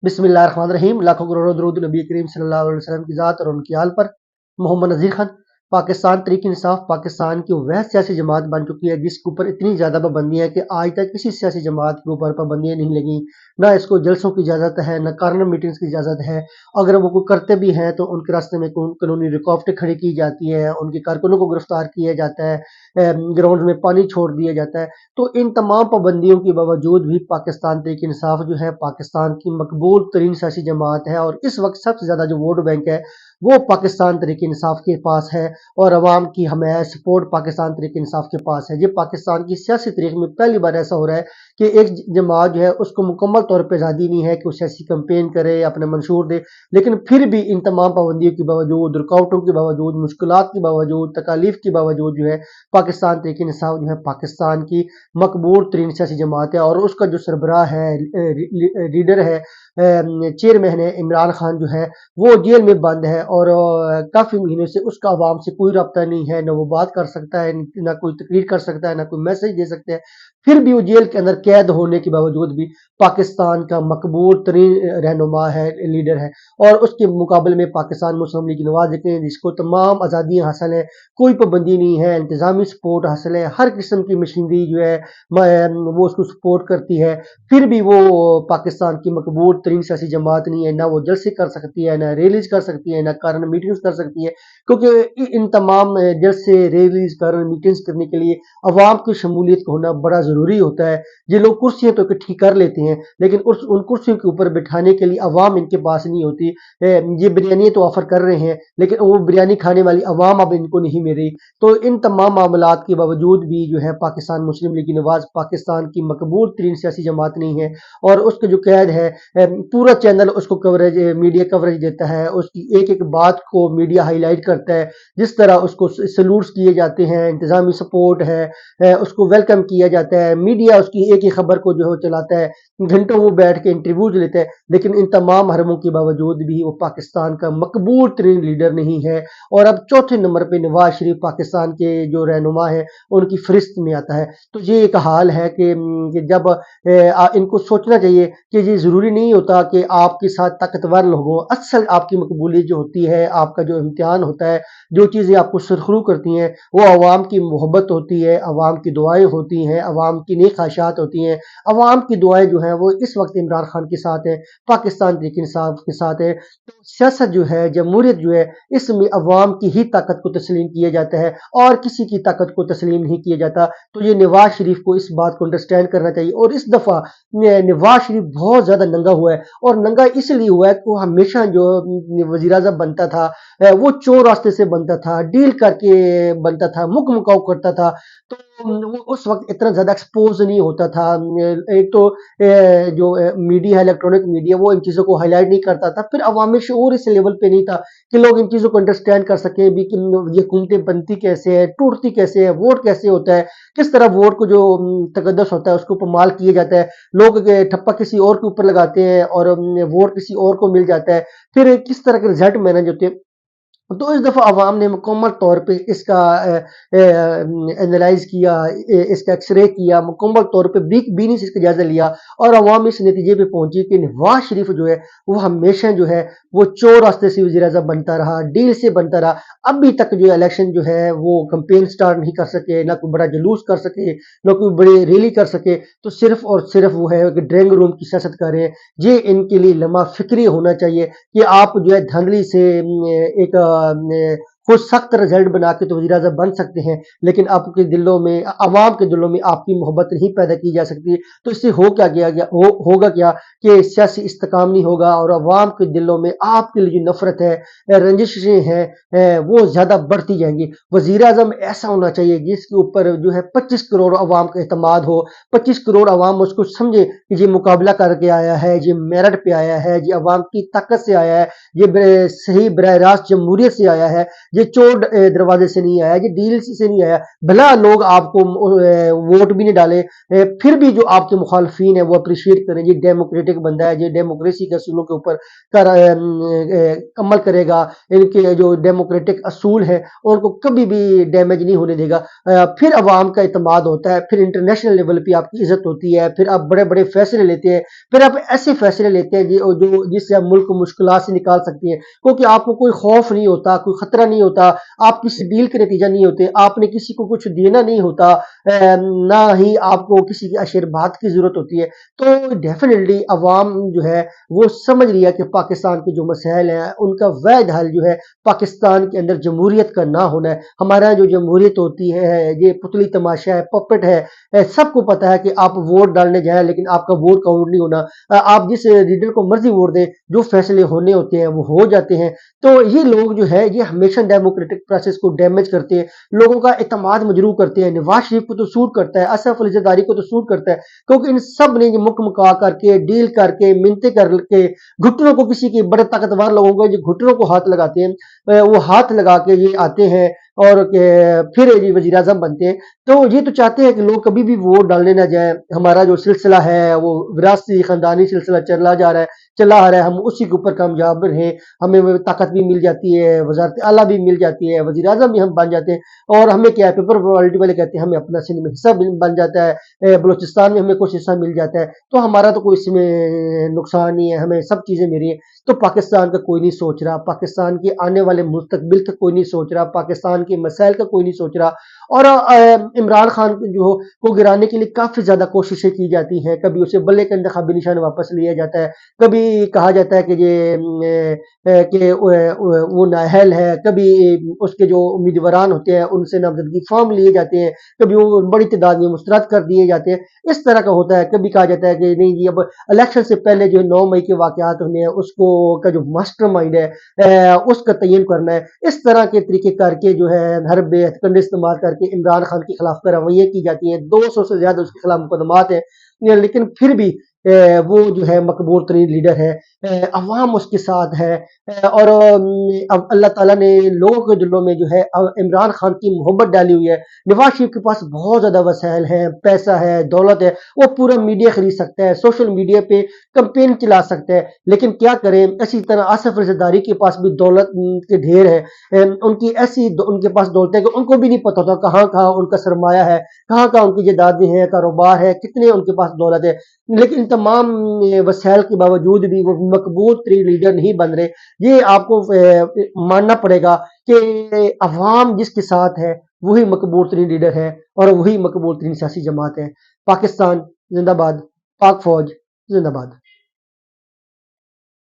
बिस्मिल्लाहिर्रहमानिर्रहीम। लाखों करोड़ों दरूद नबी करीम सल्लल्लाहु अलैहि वसल्लम की ज़ात और उनकी आल पर। मोहम्मद नज़ीर खान। पाकिस्तान तहरीक इंसाफ पाकिस्तान की वह सियासी जमात बन चुकी है जिसके ऊपर इतनी ज़्यादा पाबंदियाँ हैं कि आज तक किसी सियासी जमात के ऊपर पाबंदियाँ नहीं लगी। ना इसको जलसों की इजाज़त है, ना कॉर्नर मीटिंग्स की इजाज़त है। अगर वो कोई करते भी हैं तो उनके रास्ते में कानूनी रुकावटें खड़ी की जाती है, उनके कारकुनों को गिरफ्तार किया जाता है, ग्राउंड में पानी छोड़ दिया जाता है। तो इन तमाम पाबंदियों के बावजूद भी पाकिस्तान तहरीक इंसाफ जो है पाकिस्तान की मकबूल तरीन सियासी जमात है, और इस वक्त सबसे ज़्यादा जो वोट बैंक है वो पाकिस्तान तहरीक इंसाफ के पास है, और अवाम की हमायत सपोर्ट पाकिस्तान तहरीक इंसाफ के पास है। ये पाकिस्तान की सियासी तारीख में पहली बार ऐसा हो रहा है कि एक जमात जो है उसको मुकम्मल तौर पर आज़ादी नहीं है कि वो सियासी कैंपेन करे, अपने मंशूर दे, लेकिन फिर भी इन तमाम पाबंदियों के बावजूद, रुकावटों के बावजूद, मुश्किलात के बावजूद, तकालीफ के बावजूद जो है पाकिस्तान तहरीक इंसाफ जो है पाकिस्तान की मकबूल तरीन सियासी जमात है। और उसका जो सरबराह है, लीडर है, चेयरमैन है इमरान खान जो है वो जेल में बंद है, और काफ़ी महीनों से उसका अवाम से कोई रब्ता नहीं है, ना वो बात कर सकता है, ना कोई तकरीर कर सकता है, ना कोई मैसेज दे सकते हैं। फिर भी वो जेल के अंदर कैद होने के बावजूद भी पाकिस्तान का मकबूल तरीन रहनुमा है, लीडर है। और उसके मुकाबले में पाकिस्तान मुस्लिम लीग नवाज देखें जिसको तमाम आज़ादियाँ हासिल हैं, कोई पाबंदी नहीं है, इंतज़ामी सपोर्ट हासिल है, हर किस्म की मशीनरी जो है वो उसको सपोर्ट करती है। फिर भी वो पाकिस्तान की मकबूल तरीन सियासी जमात नहीं है, ना वो जलसे कर सकती है, ना रैलीज कर सकती है, ना कारण मीटिंग्स कर सकती है, क्योंकि इन तमाम जलसे, रैलीज, कारण मीटिंग्स करने के लिए अवाम की शमूलियत का होना बड़ा ज़रूरी होता है। ये लोग कुर्सियाँ तो इकट्ठी कर लेते हैं, लेकिन उन कुर्सियों के ऊपर बिठाने के लिए अवाम इनके पास नहीं होती। ये बिरयानी तो ऑफर कर रहे हैं, लेकिन वो बिरयानी खाने वाली अवाम अब इनको नहीं मिल रही। तो इन तमाम मामलात के बावजूद भी जो है पाकिस्तान मुस्लिम लीग नवाज पाकिस्तान की मकबूल तरीन सियासी जमात नहीं है, और उसका जो कैद है पूरा चैनल उसको कवरेज, मीडिया कवरेज देता है, उसकी एक एक बात को मीडिया हाईलाइट करता है, जिस तरह उसको सैल्यूट्स किए जाते हैं, इंतजामी सपोर्ट है, उसको वेलकम किया जाता है, मीडिया उसकी एक ही खबर को जो है चलाता है, घंटों वो बैठ के इंटरव्यूज लेता है। लेकिन इन तमाम हरमों के बावजूद भी वो पाकिस्तान का मकबूल तरीन लीडर नहीं है, और अब चौथे नंबर पे नवाज शरीफ पाकिस्तान के जो रहनुमा है उनकी फहरिस्त में आता है। तो ये एक हाल है कि जब इनको सोचना चाहिए कि ये ज़रूरी नहीं होता कि आपके साथ ताकतवर लोग हों। असल आपकी मकबूलियत जो होती है, आपका जो इम्तिहान होता है, जो चीज़ें आपको सुरखरू करती हैं, वो अवाम की मोहब्बत होती है, अवाम की दुआएं होती हैं, अवाम की नेक ख्वाहिशात होती हैं। अवाम की दुआएं जो हैं वो इस वक्त इमरान खान के साथ है, पाकिस्तान तहरीक इंसाफ के साथ है। तो सियासत जो है, जमहूरियत जो है, इसमें अवाम की ही ताकत को तस्लीम किया जाता है और किसी की ताकत को तस्लीम नहीं किया जाता। तो ये नवाज शरीफ को इस बात को अंडरस्टैंड करना चाहिए। और इस दफ़ा नवाज शरीफ बहुत ज़्यादा नंगा हुआ है, और नंगा इसलिए हुआ है कि वो हमेशा जो वज़ीर आज़म बनता था वो चोर रास्ते से बनता था, डील करके बनता था, मुक मुकाव करता था। तो वो उस वक्त इतना ज़्यादा एक्सपोज नहीं होता था। एक तो जो मीडिया है, इलेक्ट्रॉनिक मीडिया, वो इन चीज़ों को हाईलाइट नहीं करता था। फिर अवामी शऊर इस लेवल पे नहीं था कि लोग इन चीज़ों को अंडरस्टैंड कर सके भी कि ये हुकूमतें बनती कैसे है, टूटती कैसे है, वोट कैसे होता है, किस तरह वोट को जो तकद्दुस होता है उसको पामाल किया जाता है। लोग ठप्पा किसी और के ऊपर लगाते हैं और वोट किसी और को मिल जाता है। फिर किस तरह के रिजल्ट मैनेज होते हैं। तो इस दफ़ा अवाम ने मुकम्मल तौर पे इसका एनालाइज किया, इसका एक्सरे किया, मुकम्मल तौर पे बीनी से इसका जायजा लिया, और अवाम इस नतीजे पे पहुंची कि नवाज शरीफ जो है वो हमेशा जो है वो चोर रास्ते से वज़ीर आज़म बनता रहा, डील से बनता रहा। अभी तक जो इलेक्शन जो है वो कैंपेन स्टार्ट नहीं कर सके, ना कोई बड़ा जुलूस कर सके, ना कोई बड़ी रैली कर सके। तो सिर्फ और सिर्फ वो है कि ड्राइंग रूम की सियासत कर रहे हैं। ये इनके लिए लम्हा फिक्री होना चाहिए कि आप जो है धांधली से एक कुछ सख्त रिजल्ट बना के तो वज़ीर आज़म बन सकते हैं, लेकिन आपके दिलों में, अवाम के दिलों में आपकी मोहब्बत नहीं पैदा की जा सकती। तो इससे हो क्या गया होगा क्या कि सियासी इस्तेकाम नहीं होगा, और अवाम के दिलों में आपके लिए जो नफरत है, रंजिशें हैं, वो ज़्यादा बढ़ती जाएंगी। वज़ीर आज़म ऐसा होना चाहिए जिसके ऊपर जो है 25 करोड़ अवाम का एतमाद हो, 25 करोड़ अवाम उसको समझे कि ये मुकाबला करके आया है, ये मेरिट पे आया है, ये अवाम की ताकत से आया है, ये सही बराह रास्त जमहूरियत से आया है, یہ چور دروازے سے نہیں آیا، یہ ڈیل سے نہیں آیا، بھلا لوگ آپ کو ووٹ بھی نہیں ڈالے، پھر بھی جو آپ کے مخالفین ہیں وہ اپریشیٹ کریں یہ ڈیموکریٹک بندہ ہے، یہ ڈیموکریسی کے اصولوں کے اوپر عمل کرے گا، ان کے جو ڈیموکریٹک اصول ہیں ان کو کبھی بھی ڈیمیج نہیں ہونے دے گا، پھر عوام کا اعتماد ہوتا ہے، پھر انٹرنیشنل لیول پہ آپ کی عزت ہوتی ہے، پھر آپ بڑے بڑے فیصلے لیتے ہیں، پھر آپ ایسے فیصلے لیتے ہیں جس سے آپ ملک کو مشکلات سے نکال سکتے ہیں، کیونکہ آپ کو کوئی خوف نہیں ہوتا، کوئی خطرہ نہیں ہوتا، آپ کسی ڈیل کے نتیجہ نہیں ہوتے، آپ نے کسی کو کچھ دینا نہیں ہوتا، نہ ہی آپ کو کسی کے آشیرواد کی ضرورت ہوتی ہے۔ تو ڈیفینیٹلی عوام جو ہے وہ سمجھ رہی ہے کہ پاکستان کے جو مسائل ہیں ان کا واحد حل جو ہے پاکستان کے اندر جمہوریت کا نہ ہونا ہے۔ ہمارا جو جمہوریت ہوتی ہے یہ پتلی تماشا ہے، پپٹ ہے، سب کو پتا ہے کہ آپ ووٹ ڈالنے جائیں لیکن آپ کا ووٹ کاؤنٹ نہیں ہونا، آپ جس لیڈر کو مرضی ووٹ دیں، جو فیصلے ہونے ہوتے ہیں وہ ہو جاتے ہیں۔ تو یہ لوگ جو ہے یہ ہمیشہ ڈیموکریٹک پروسیس کو ڈیمیج کرتے ہیں، لوگوں کا اعتماد مجروح کرتے ہیں۔ نواز شریف کو تو سوٹ کرتا ہے، اسف علی زرداری کو تو سوٹ کرتا ہے، کیونکہ ان سب نے یہ مک مکا کر کے ڈیل کر کے منتیں کر کے گھٹنوں کو کسی کے بڑے طاقتور لوگوں کو جو گھٹنوں کو ہاتھ لگاتے ہیں، وہ ہاتھ لگا کے یہ آتے ہیں اور پھر یہ وزیر اعظم بنتے ہیں۔ تو یہ تو چاہتے ہیں کہ لوگ کبھی بھی ووٹ ڈالنے نہ جائیں، ہمارا جو سلسلہ ہے وہ وراثتی خاندانی سلسلہ چلا جا رہا ہے، چلا آ رہا ہے، ہم اسی کے اوپر کامیاب رہیں، ہمیں وہ طاقت بھی مل جاتی ہے، وزارت اعلیٰ بھی مل جاتی ہے، وزیر اعظم بھی ہم بن جاتے ہیں، اور ہمیں کیا ہے پیپر پارٹی والے کہتے ہیں ہمیں اپنا سندھ میں حصہ بن جاتا ہے، بلوچستان میں ہمیں کچھ حصہ مل جاتا ہے، تو ہمارا تو کوئی اس میں نقصان نہیں ہے، ہمیں سب چیزیں ملی ہیں۔ تو پاکستان کا کوئی نہیں سوچ رہا، پاکستان کے آنے والے مستقبل کا کوئی نہیں سوچ رہا، پاکستان کے مسائل کا کوئی نہیں سوچ رہا، اور عمران خان کو گرانے کے لیے کافی زیادہ کوششیں کی جاتی ہیں، کبھی اسے بلے کا انتخابی نشان واپس لیا جاتا ہے، کبھی کہا جاتا ہے کہ وہ نااہل ہے، کبھی اس کے جو امیدواران ہوتے ہیں ان سے نامزدگی فارم لیے جاتے ہیں، کبھی وہ بڑی تعداد میں مسترد کر دیے جاتے ہیں، اس طرح کا ہوتا ہے۔ کبھی کہا جاتا ہے کہ نہیں جی اب الیکشن سے پہلے جو 9 مئی کے واقعات ہونے ہیں اس کو کا جو ماسٹر مائنڈ ہے اس کا تعین کرنا ہے، اس طرح کے طریقے کر کے جو ہے ہر بے ہتھکنڈے استعمال کر کے عمران خان کے خلاف رویے کی جاتی ہیں، 200 سے زیادہ اس کے خلاف مقدمات ہیں، لیکن پھر بھی وہ جو ہے مقبول ترین لیڈر ہے، عوام اس کے ساتھ ہے، اور اب اللہ تعالیٰ نے لوگوں کے دلوں میں جو ہے عمران خان کی محبت ڈالی ہوئی ہے۔ نواز شریف کے پاس بہت زیادہ وسائل ہیں، پیسہ ہے، دولت ہے، وہ پورا میڈیا خرید سکتا ہے، سوشل میڈیا پہ کمپین چلا سکتا ہے، لیکن کیا کریں اسی طرح آصف علی زرداری کے پاس بھی دولت کے ڈھیر ہے، ان کے پاس دولت ہے کہ ان کو بھی نہیں پتا ہوتا کہاں کہاں ان کا سرمایہ ہے، کہاں کہاں ان کی جائیدادیں ہیں، کاروبار ہے، کتنے ان کے پاس دولت ہے، لیکن تمام وسائل کے باوجود بھی وہ مقبول ترین لیڈر نہیں بن رہے۔ یہ آپ کو ماننا پڑے گا کہ عوام جس کے ساتھ ہے وہی مقبول ترین لیڈر ہے اور وہی مقبول ترین سیاسی جماعت ہے۔ پاکستان زندہ باد، پاک فوج زندہ باد۔